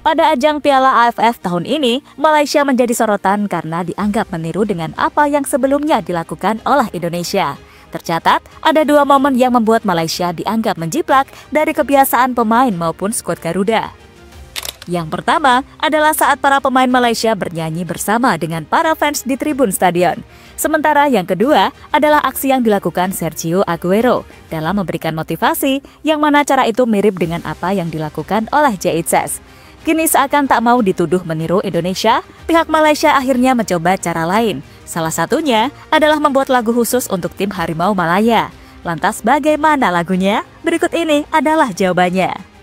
Pada ajang Piala AFF tahun ini, Malaysia menjadi sorotan karena dianggap meniru dengan apa yang sebelumnya dilakukan oleh Indonesia. Tercatat, ada dua momen yang membuat Malaysia dianggap menjiplak dari kebiasaan pemain maupun skuad Garuda. Yang pertama adalah saat para pemain Malaysia bernyanyi bersama dengan para fans di tribun stadion. Sementara yang kedua adalah aksi yang dilakukan Sergio Aguero dalam memberikan motivasi, yang mana cara itu mirip dengan apa yang dilakukan oleh JHS. Kini seakan tak mau dituduh meniru Indonesia, pihak Malaysia akhirnya mencoba cara lain. Salah satunya adalah membuat lagu khusus untuk tim Harimau Malaya. Lantas bagaimana lagunya? Berikut ini adalah jawabannya.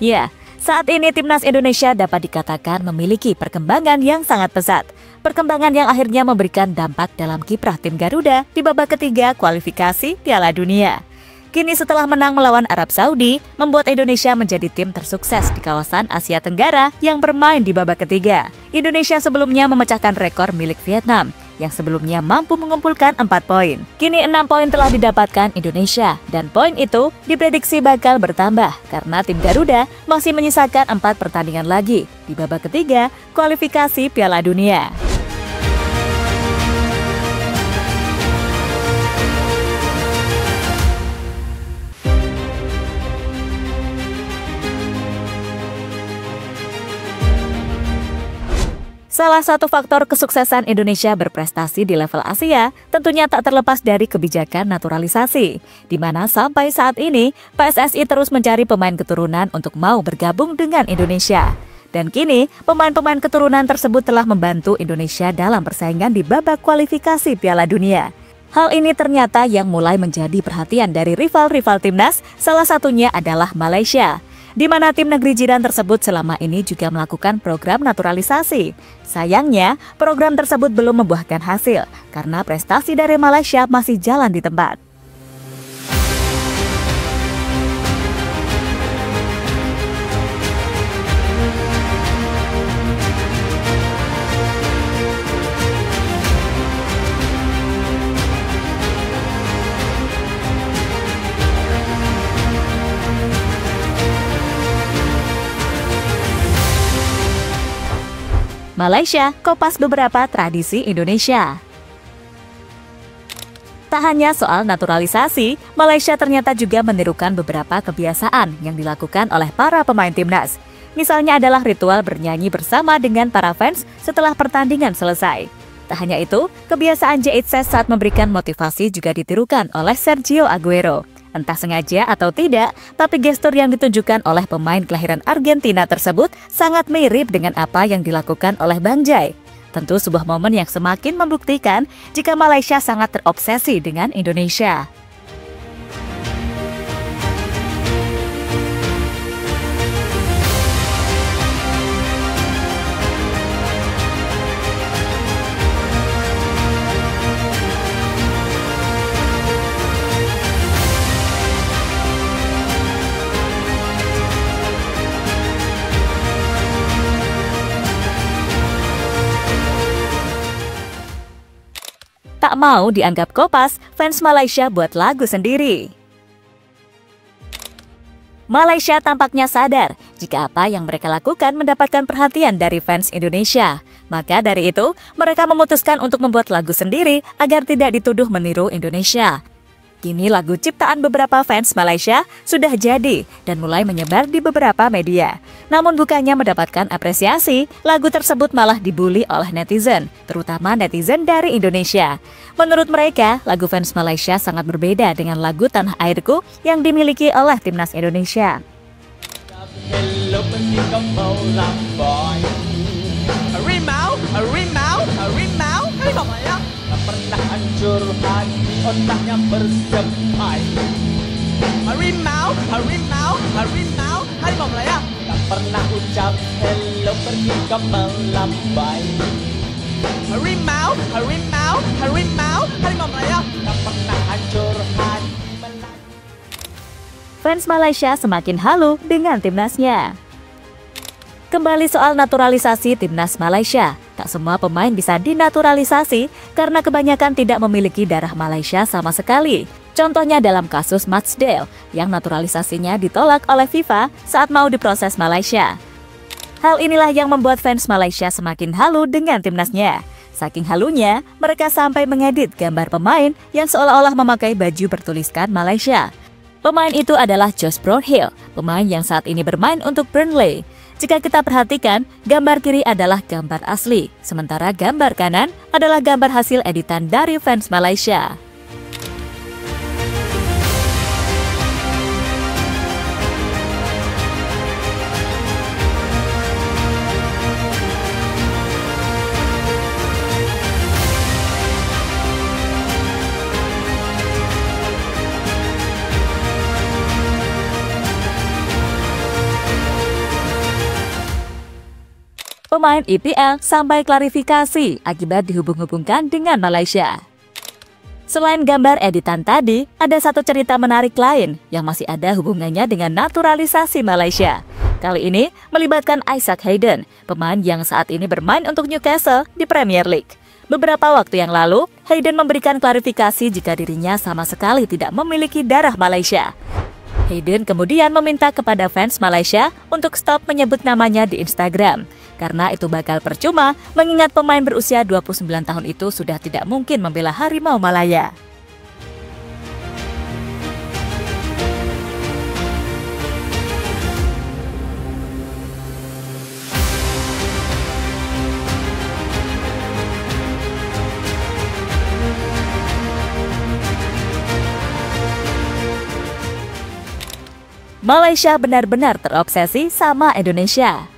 Ya, saat ini timnas Indonesia dapat dikatakan memiliki perkembangan yang sangat pesat. Perkembangan yang akhirnya memberikan dampak dalam kiprah tim Garuda di babak ketiga kualifikasi Piala Dunia. Kini setelah menang melawan Arab Saudi, membuat Indonesia menjadi tim tersukses di kawasan Asia Tenggara yang bermain di babak ketiga. Indonesia sebelumnya memecahkan rekor milik Vietnam, yang sebelumnya mampu mengumpulkan 4 poin. Kini 6 poin telah didapatkan Indonesia, dan poin itu diprediksi bakal bertambah karena tim Garuda masih menyisakan 4 pertandingan lagi di babak ketiga kualifikasi Piala Dunia. Salah satu faktor kesuksesan Indonesia berprestasi di level Asia tentunya tak terlepas dari kebijakan naturalisasi, di mana sampai saat ini PSSI terus mencari pemain keturunan untuk mau bergabung dengan Indonesia. Dan kini pemain-pemain keturunan tersebut telah membantu Indonesia dalam persaingan di babak kualifikasi Piala Dunia. Hal ini ternyata yang mulai menjadi perhatian dari rival-rival timnas, salah satunya adalah Malaysia, di mana tim negeri jiran tersebut selama ini juga melakukan program naturalisasi. Sayangnya, program tersebut belum membuahkan hasil karena prestasi dari Malaysia masih jalan di tempat. Malaysia kopas beberapa tradisi Indonesia. Tak hanya soal naturalisasi, Malaysia ternyata juga menirukan beberapa kebiasaan yang dilakukan oleh para pemain timnas. Misalnya adalah ritual bernyanyi bersama dengan para fans setelah pertandingan selesai. Tak hanya itu, kebiasaan JHS saat memberikan motivasi juga ditirukan oleh Sergio Aguero. Entah sengaja atau tidak, tapi gestur yang ditunjukkan oleh pemain kelahiran Argentina tersebut sangat mirip dengan apa yang dilakukan oleh Bang Jai. Tentu sebuah momen yang semakin membuktikan jika Malaysia sangat terobsesi dengan Indonesia. Tak mau dianggap kopas, fans Malaysia buat lagu sendiri. Malaysia tampaknya sadar jika apa yang mereka lakukan mendapatkan perhatian dari fans Indonesia. Maka dari itu, mereka memutuskan untuk membuat lagu sendiri agar tidak dituduh meniru Indonesia. Kini lagu ciptaan beberapa fans Malaysia sudah jadi dan mulai menyebar di beberapa media. Namun bukannya mendapatkan apresiasi, lagu tersebut malah dibully oleh netizen, terutama netizen dari Indonesia. Menurut mereka, lagu fans Malaysia sangat berbeda dengan lagu Tanah Airku yang dimiliki oleh timnas Indonesia. Pernah hancur hati, otaknya bersemai. Harimau, harimau, harimau, harimau Malaya. tak pernah ucap hello, pergi ke melambai. Harimau, harimau, harimau, harimau Malaya tak pernah hancur hati. Fans Malaysia semakin halu dengan timnasnya. Kembali soal naturalisasi timnas Malaysia. Tak semua pemain bisa dinaturalisasi karena kebanyakan tidak memiliki darah Malaysia sama sekali. Contohnya dalam kasus Matchdale yang naturalisasinya ditolak oleh FIFA saat mau diproses Malaysia. Hal inilah yang membuat fans Malaysia semakin halu dengan timnasnya. Saking halunya, mereka sampai mengedit gambar pemain yang seolah-olah memakai baju bertuliskan Malaysia. Pemain itu adalah Josh Brownhill, pemain yang saat ini bermain untuk Burnley. Jika kita perhatikan, gambar kiri adalah gambar asli, sementara gambar kanan adalah gambar hasil editan dari fans Malaysia. Pemain EPL sampai klarifikasi akibat dihubung-hubungkan dengan Malaysia. Selain gambar editan tadi, ada satu cerita menarik lain yang masih ada hubungannya dengan naturalisasi Malaysia. Kali ini melibatkan Isaac Hayden, pemain yang saat ini bermain untuk Newcastle di Premier League. Beberapa waktu yang lalu, Hayden memberikan klarifikasi jika dirinya sama sekali tidak memiliki darah Malaysia. Hayden kemudian meminta kepada fans Malaysia untuk stop menyebut namanya di Instagram. Karena itu bakal percuma, mengingat pemain berusia 29 tahun itu sudah tidak mungkin membela Harimau Malaya. Malaysia benar-benar terobsesi sama Indonesia.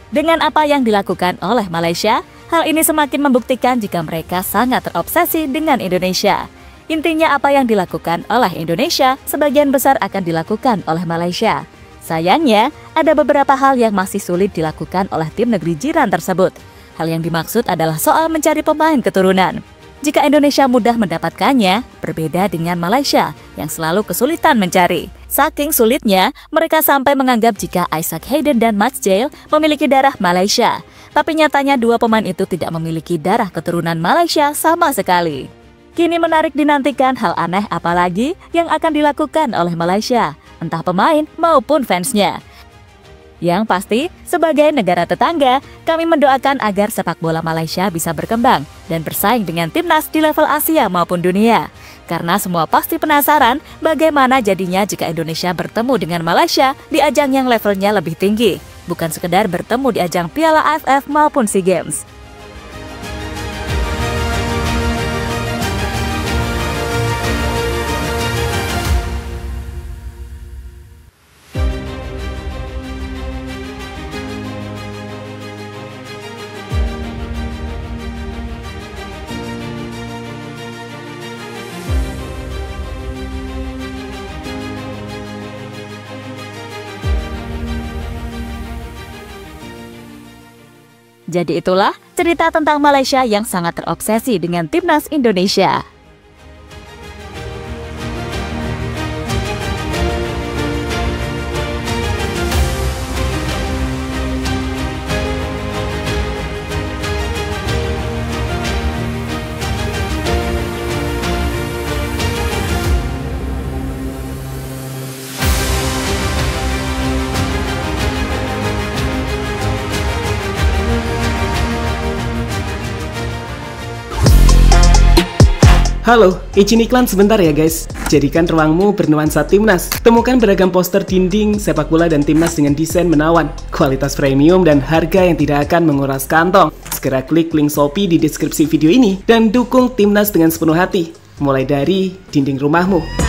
Dengan apa yang dilakukan oleh Malaysia, hal ini semakin membuktikan jika mereka sangat terobsesi dengan Indonesia. Intinya apa yang dilakukan oleh Indonesia, sebagian besar akan dilakukan oleh Malaysia. Sayangnya, ada beberapa hal yang masih sulit dilakukan oleh tim negeri jiran tersebut. Hal yang dimaksud adalah soal mencari pemain keturunan. Jika Indonesia mudah mendapatkannya, berbeda dengan Malaysia yang selalu kesulitan mencari. Saking sulitnya, mereka sampai menganggap jika Isaac Hayden dan Matchdale memiliki darah Malaysia. Tapi nyatanya dua pemain itu tidak memiliki darah keturunan Malaysia sama sekali. Kini menarik dinantikan hal aneh apalagi yang akan dilakukan oleh Malaysia, entah pemain maupun fansnya. Yang pasti, sebagai negara tetangga, kami mendoakan agar sepak bola Malaysia bisa berkembang dan bersaing dengan timnas di level Asia maupun dunia. Karena semua pasti penasaran bagaimana jadinya jika Indonesia bertemu dengan Malaysia di ajang yang levelnya lebih tinggi, bukan sekedar bertemu di ajang Piala AFF maupun SEA Games. Jadi itulah cerita tentang Malaysia yang sangat terobsesi dengan timnas Indonesia. Halo, izin iklan sebentar ya guys. Jadikan ruangmu bernuansa timnas. Temukan beragam poster dinding, sepak bola dan timnas dengan desain menawan, kualitas premium dan harga yang tidak akan menguras kantong. Segera klik link Shopee di deskripsi video ini dan dukung timnas dengan sepenuh hati. Mulai dari dinding rumahmu.